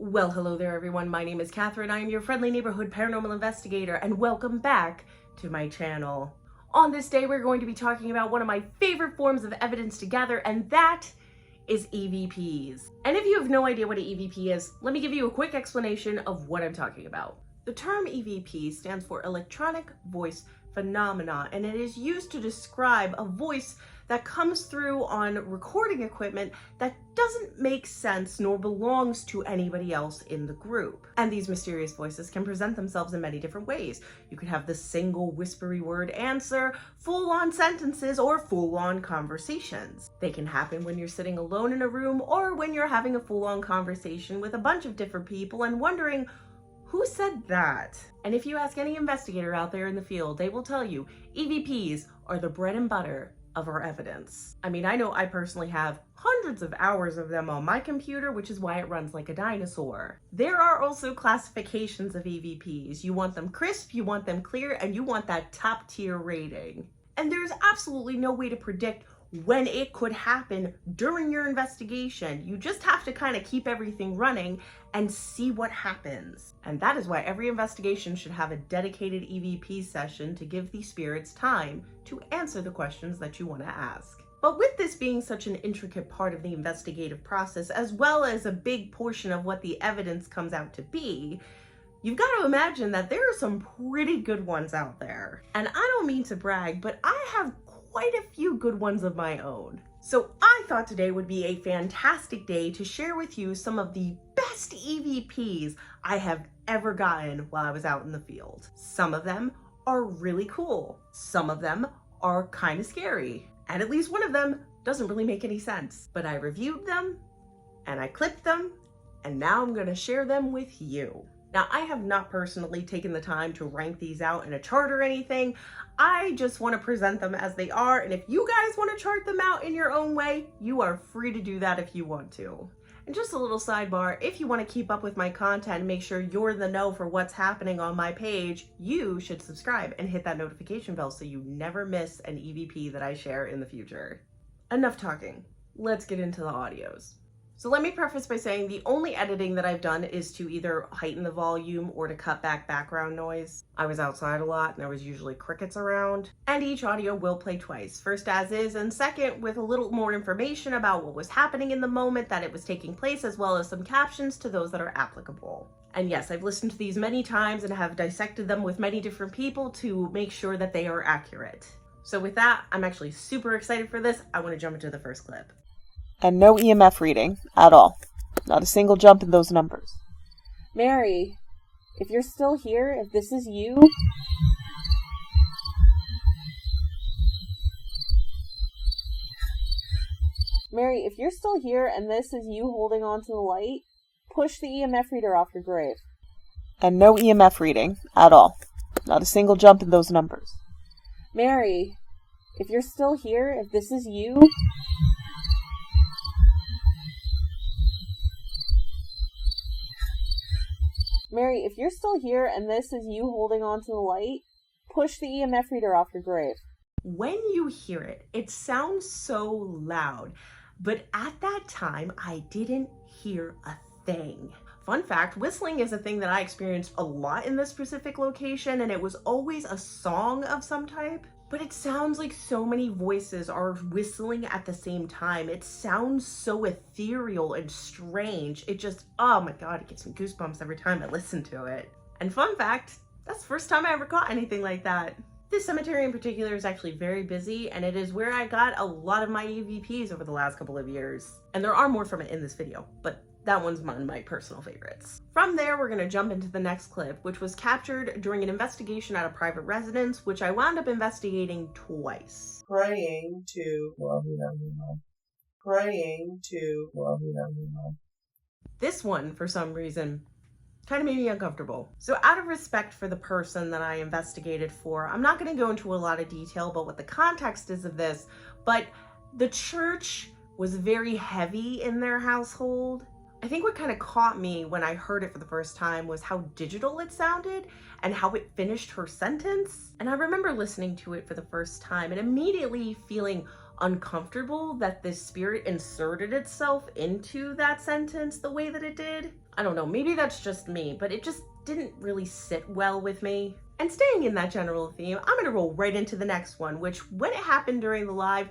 Well, hello there everyone. My name is Catherine. I am your friendly neighborhood paranormal investigator and welcome back to my channel. On this day, we're going to be talking about one of my favorite forms of evidence to gather, and that is EVPs. And if you have no idea what an EVP is, let me give you a quick explanation of what I'm talking about. The term EVP stands for electronic voice phenomena, and it is used to describe a voice that comes through on recording equipment that doesn't make sense nor belongs to anybody else in the group. And these mysterious voices can present themselves in many different ways. You could have the single whispery word answer, full-on sentences, or full-on conversations. They can happen when you're sitting alone in a room or when you're having a full-on conversation with a bunch of different people and wondering, who said that? And if you ask any investigator out there in the field, they will tell you EVPs are the bread and butter of our evidence. I mean, I know I personally have hundreds of hours of them on my computer, which is why it runs like a dinosaur. There are also classifications of EVPs. You want them crisp, you want them clear, and you want that top tier rating. And there's absolutely no way to predict when it could happen during your investigation. You just have to kind of keep everything running and see what happens. And that is why every investigation should have a dedicated EVP session to give the spirits time to answer the questions that you want to ask. But with this being such an intricate part of the investigative process, as well as a big portion of what the evidence comes out to be, you've got to imagine that there are some pretty good ones out there. And I don't mean to brag, but I have quite a few good ones of my own. So I thought today would be a fantastic day to share with you some of the best EVPs I have ever gotten while I was out in the field. Some of them are really cool. Some of them are kind of scary. And at least one of them doesn't really make any sense. But I reviewed them and I clipped them and now I'm going to share them with you. Now, I have not personally taken the time to rank these out in a chart or anything. I just want to present them as they are, and if you guys want to chart them out in your own way, you are free to do that if you want to. And just a little sidebar, if you want to keep up with my content and make sure you're in the know for what's happening on my page, you should subscribe and hit that notification bell so you never miss an EVP that I share in the future. Enough talking. Let's get into the audios. So let me preface by saying the only editing that I've done is to either heighten the volume or to cut back background noise. I was outside a lot and there was usually crickets around. And each audio will play twice, first as is and second with a little more information about what was happening in the moment that it was taking place, as well as some captions to those that are applicable. And yes, I've listened to these many times and have dissected them with many different people to make sure that they are accurate. So with that, I'm actually super excited for this. I want to jump into the first clip. And no EMF reading at all. Not a single jump in those numbers. Mary, if you're still here, if this is you... Mary, if you're still here and this is you holding on to the light, push the EMF reader off your grave. And no EMF reading at all. Not a single jump in those numbers. Mary, if you're still here, if this is you... Mary, if you're still here and this is you holding on to the light, push the EMF reader off your grave. When you hear it, it sounds so loud, but at that time, I didn't hear a thing. Fun fact, whistling is a thing that I experienced a lot in this specific location, and it was always a song of some type. But it sounds like so many voices are whistling at the same time. It sounds so ethereal and strange. It just, oh my God, it gives me goosebumps every time I listen to it. And fun fact, that's the first time I ever caught anything like that. This cemetery in particular is actually very busy, and it is where I got a lot of my EVPs over the last couple of years. And there are more from it in this video, but that one's one of my personal favorites. From there, we're gonna jump into the next clip, which was captured during an investigation at a private residence, which I wound up investigating twice. Praying to This one, for some reason, kind of made me uncomfortable. So out of respect for the person that I investigated for, I'm not gonna go into a lot of detail about what the context is of this, but the church was very heavy in their household. I think what kind of caught me when I heard it for the first time was how digital it sounded and how it finished her sentence. And I remember listening to it for the first time and immediately feeling uncomfortable that this spirit inserted itself into that sentence the way that it did. I don't know, maybe that's just me, but it just didn't really sit well with me. And staying in that general theme, I'm gonna roll right into the next one, which when it happened during the live,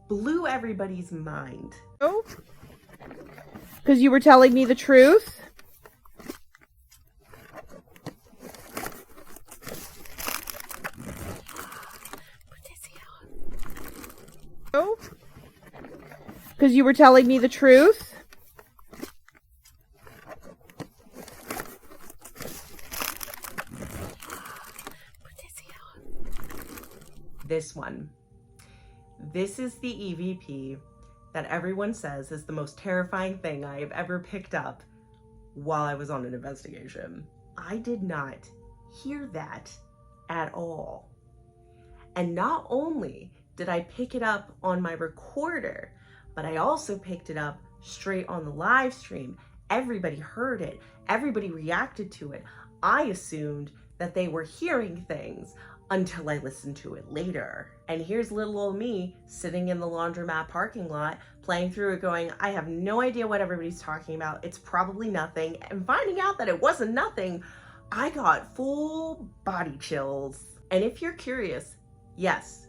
blew everybody's mind. Oh? Because you were telling me the truth? Oh? Because you were telling me the truth? This one. This is the EVP that everyone says is the most terrifying thing I have ever picked up while I was on an investigation. I did not hear that at all. And not only did I pick it up on my recorder, but I also picked it up straight on the live stream. Everybody heard it. Everybody reacted to it. I assumed that they were hearing things until I listened to it later. And here's little old me sitting in the laundromat parking lot, playing through it going, I have no idea what everybody's talking about. It's probably nothing. And finding out that it wasn't nothing, I got full body chills. And if you're curious, yes,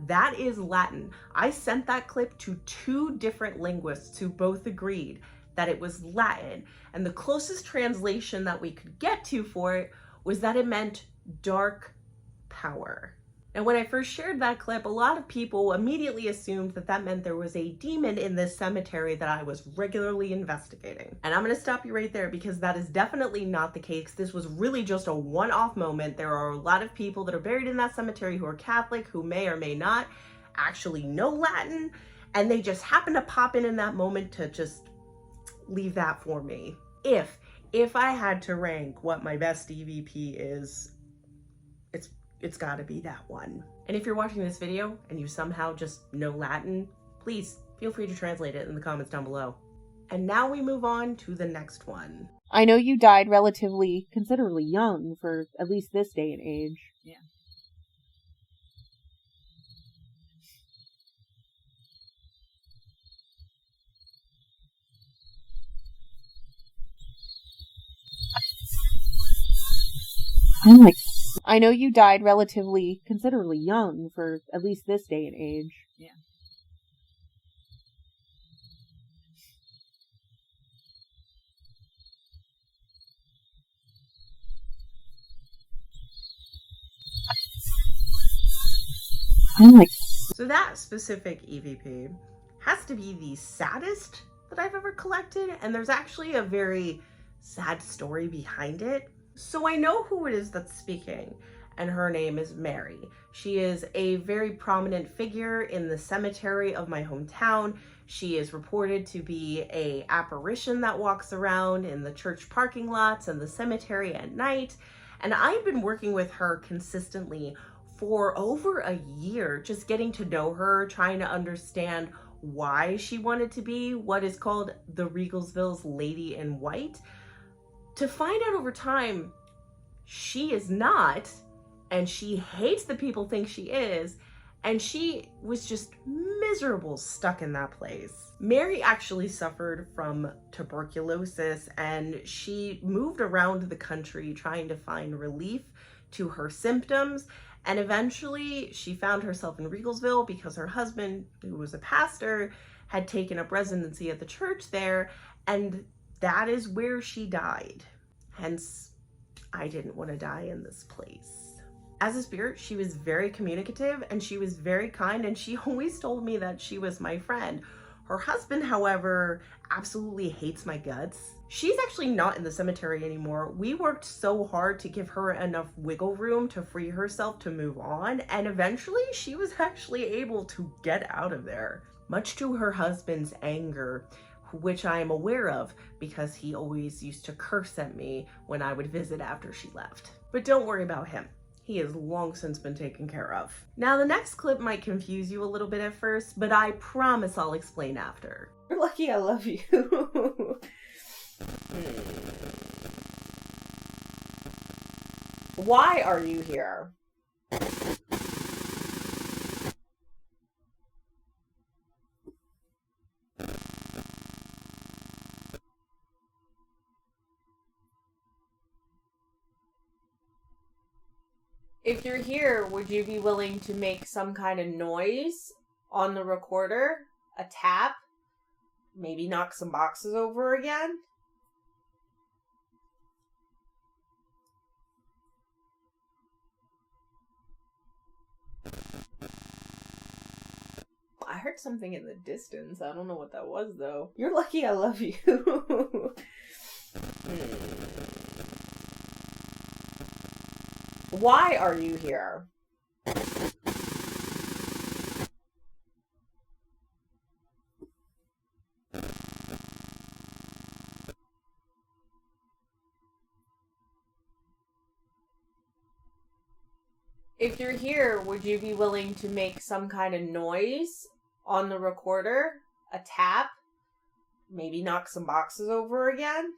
that is Latin. I sent that clip to 2 different linguists who both agreed that it was Latin. And the closest translation that we could get to for it was that it meant dark power. And when I first shared that clip, a lot of people immediately assumed that that meant there was a demon in this cemetery that I was regularly investigating. And I'm going to stop you right there because that is definitely not the case. This was really just a one-off moment. There are a lot of people that are buried in that cemetery who are Catholic, who may or may not actually know Latin, and they just happen to pop in that moment to just leave that for me. If I had to rank what my best EVP is, it's gotta be that one. And if you're watching this video and you somehow just know Latin, please feel free to translate it in the comments down below. And now we move on to the next one. I know you died considerably young for at least this day and age. Yeah. I know you died considerably young for at least this day and age. Yeah. So that specific EVP has to be the saddest that I've ever collected, and there's actually a very sad story behind it. So I know who it is that's speaking, and her name is Mary. She is a very prominent figure in the cemetery of my hometown. She is reported to be an apparition that walks around in the church parking lots and the cemetery at night. And I've been working with her consistently for over a year, just getting to know her, trying to understand why she wanted to be what is called the Regalsville's Lady in White. To find out over time, she is not, and she hates the people think she is, and she was just miserable stuck in that place. Mary actually suffered from tuberculosis, and she moved around the country trying to find relief to her symptoms, and eventually she found herself in Regalsville because her husband, who was a pastor, had taken up residency at the church there, and that is where she died. Hence, I didn't want to die in this place. As a spirit, she was very communicative and she was very kind, and she always told me that she was my friend. Her husband, however, absolutely hates my guts. She's actually not in the cemetery anymore. We worked so hard to give her enough wiggle room to free herself to move on, and eventually she was actually able to get out of there, much to her husband's anger, which I am aware of because he always used to curse at me when I would visit after she left. But don't worry about him. He has long since been taken care of. Now, the next clip might confuse you a little bit at first, but I promise I'll explain after. You're lucky I love you. Why are you here? If you're here, would you be willing to make some kind of noise on the recorder? A tap? Maybe knock some boxes over again? I heard something in the distance. I don't know what that was, though. You're lucky I love you. Why are you here? If you're here, would you be willing to make some kind of noise on the recorder? A tap? Maybe knock some boxes over again?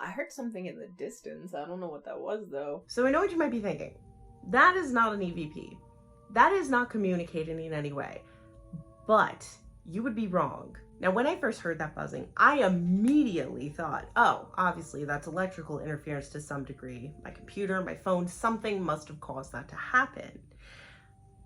I heard something in the distance. I don't know what that was, though. So I know what you might be thinking. That is not an EVP. That is not communicating in any way. But you would be wrong. Now, when I first heard that buzzing, I immediately thought, oh, obviously that's electrical interference to some degree. My computer, my phone, something must have caused that to happen.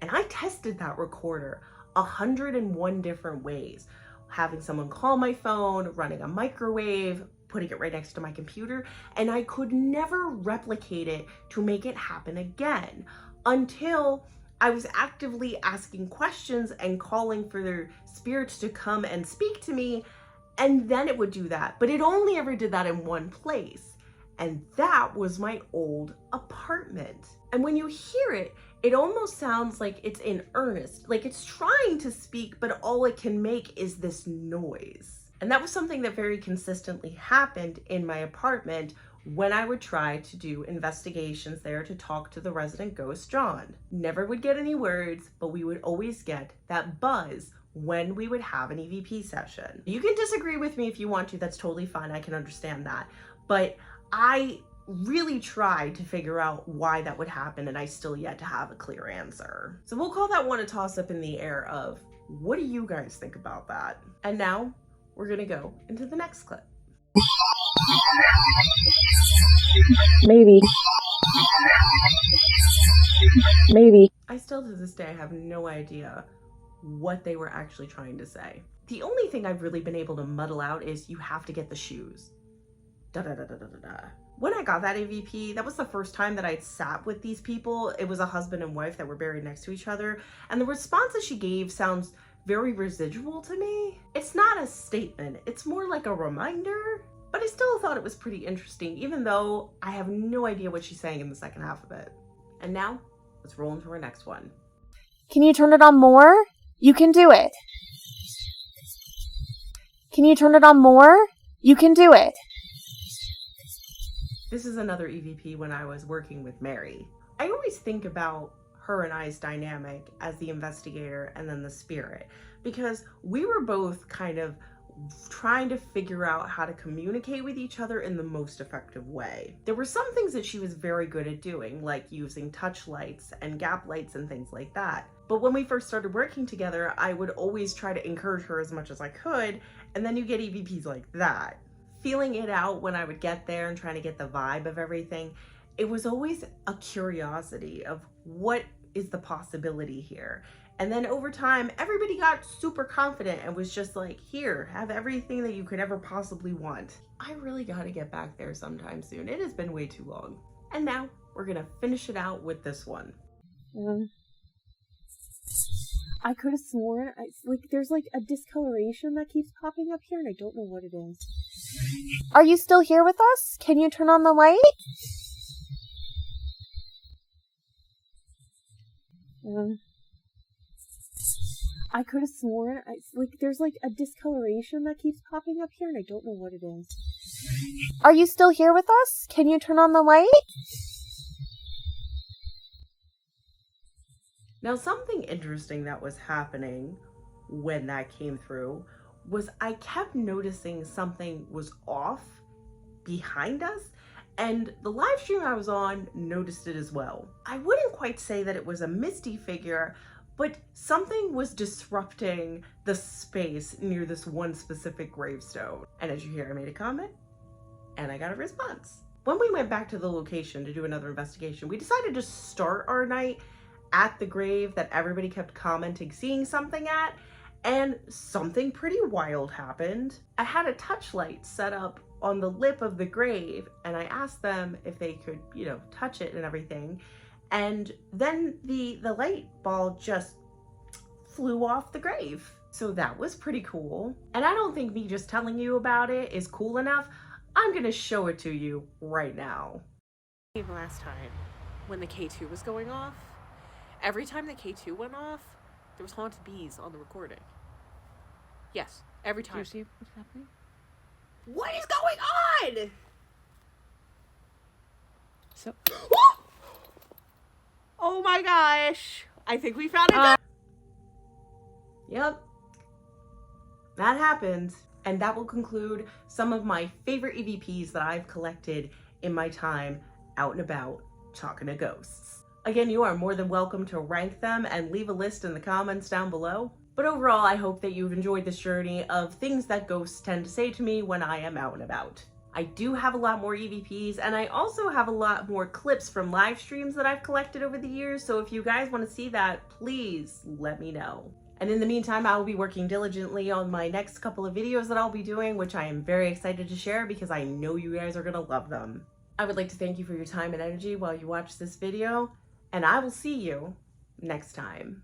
And I tested that recorder 101 different ways. Having someone call my phone, running a microwave, putting it right next to my computer, and I could never replicate it to make it happen again until I was actively asking questions and calling for their spirits to come and speak to me, and then it would do that. But it only ever did that in one place, and that was my old apartment. And when you hear it, it almost sounds like it's in earnest, like it's trying to speak, but all it can make is this noise. And that was something that very consistently happened in my apartment when I would try to do investigations there to talk to the resident ghost, John. Never would get any words, but we would always get that buzz when we would have an EVP session. You can disagree with me if you want to, that's totally fine, I can understand that. But I really tried to figure out why that would happen, and I still yet to have a clear answer. So we'll call that one a toss up in the air of, what do you guys think about that? And now we're gonna go into the next clip. Maybe. I still to this day have no idea what they were actually trying to say. The only thing I've really been able to muddle out is you have to get the shoes. Da da da da da da. When I got that EVP, that was the first time that I'd sat with these people. It was a husband and wife that were buried next to each other, and the responses she gave sounds very residual to me. It's not a statement, it's more like a reminder, but I still thought it was pretty interesting, even though I have no idea what she's saying in the second half of it. And now, let's roll into our next one. Can you turn it on more? You can do it. Can you turn it on more? You can do it. This is another EVP when I was working with Mary. I always think about her and I's dynamic as the investigator and then the spirit, because we were both kind of trying to figure out how to communicate with each other in the most effective way. There were some things that she was very good at doing, like using touch lights and gap lights and things like that. But when we first started working together, I would always try to encourage her as much as I could, and then you get EVPs like that. Feeling it out when I would get there and trying to get the vibe of everything, it was always a curiosity of what is the possibility here. And then over time, everybody got super confident and was just like, here, have everything that you could ever possibly want. I really gotta get back there sometime soon. It has been way too long. And now we're gonna finish it out with this one. I could have sworn, there's a discoloration that keeps popping up here, and I don't know what it is. Are you still here with us? Can you turn on the light? I could have sworn, there's a discoloration that keeps popping up here, and I don't know what it is. Are you still here with us? Can you turn on the light? Now, something interesting that was happening when that came through was I kept noticing something was off behind us, and the live stream I was on noticed it as well. I wouldn't quite say that it was a misty figure, but something was disrupting the space near this one specific gravestone. And as you hear, I made a comment and I got a response. When we went back to the location to do another investigation, we decided to start our night at the grave that everybody kept commenting seeing something at, and something pretty wild happened. I had a touch light set up on the lip of the grave, and I asked them if they could, touch it and everything. And then the light ball just flew off the grave. So that was pretty cool. And I don't think me just telling you about it is cool enough. I'm gonna show it to you right now. Last time, when the K2 was going off, every time the K2 went off, there was haunted bees on the recording. Yes, every time. Do you see what's happening? What is going on? So, oh my gosh. I think we found it. Yep, that happened. And that will conclude some of my favorite EVPs that I've collected in my time out and about talking to ghosts. Again, you are more than welcome to rank them and leave a list in the comments down below. But overall, I hope that you've enjoyed this journey of things that ghosts tend to say to me when I am out and about. I do have a lot more EVPs, and I also have a lot more clips from live streams that I've collected over the years, so if you guys want to see that, please let me know. And in the meantime, I will be working diligently on my next couple of videos that I'll be doing, which I am very excited to share because I know you guys are going to love them. I would like to thank you for your time and energy while you watch this video, and I will see you next time.